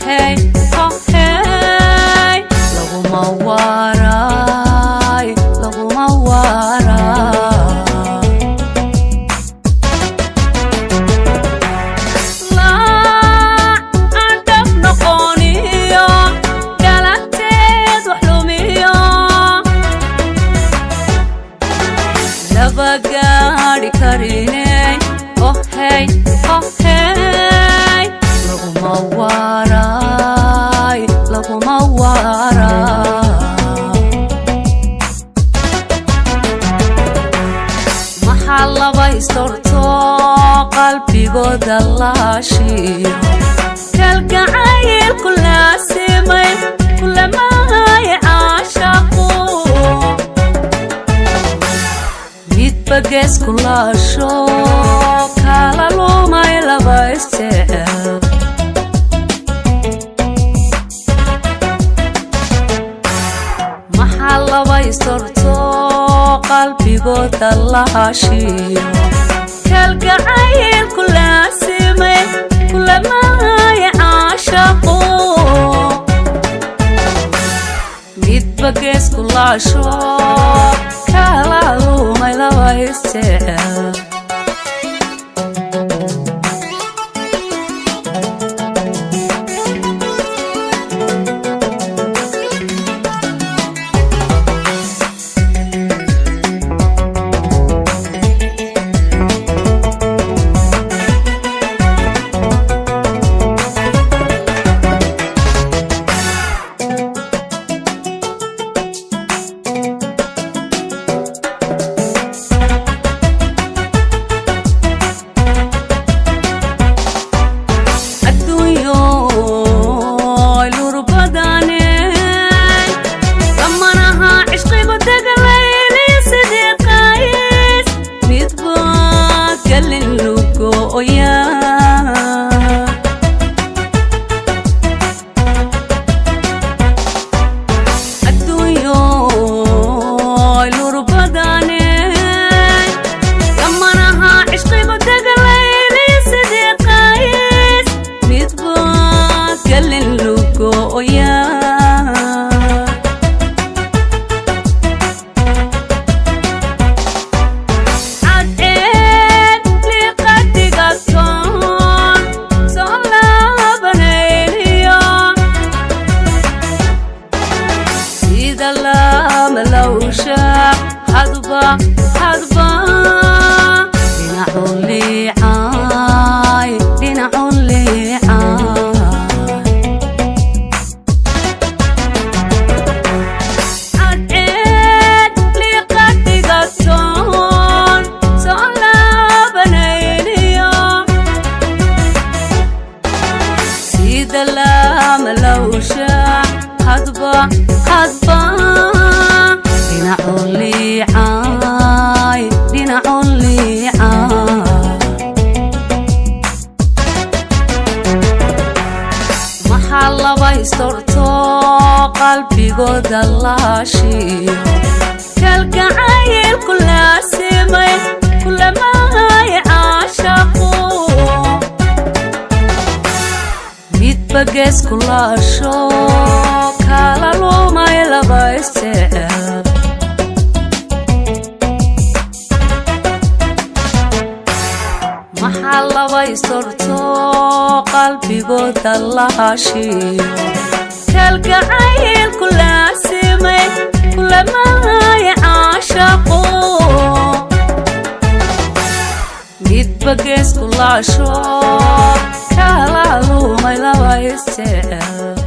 hey, laguma waray, laguma waray. La andaf noqoniyo, galanteed wax lumiyo, laba gaari karinay. Hey, laguma waray, laguma waray. Maxaa laba istorto qalbigooda la shiyo, kalgacayl kulaasimay kulamay caashaqo, midba gees kulaasho kala lumay laba isjecel. Maxaa laba istorto qalbigooda la shiyo, kalgacayl kulaasimay kulamay caashaqo, midba gees kulaasho kala lumay laba isjecel. hadba dhinacun liicay, dhinacun liicay. Cadceed liiqa dhigatoon soo laabanayniyo, sida lama lawsha hadba dhinacun liicay, dhinacun liicay. Maxaa laba istorto qalbigooda la shiyo, kalgacayl kulaasimay kulamay caashaqo, midba gees kulaasho kala lumay laba isjecel. Maxaa laba istorto qalbigooda la shiyo, kalgacayl kulaasimay kulamay caashaqo, midba gees kulaasho kala lumay laba isjecel.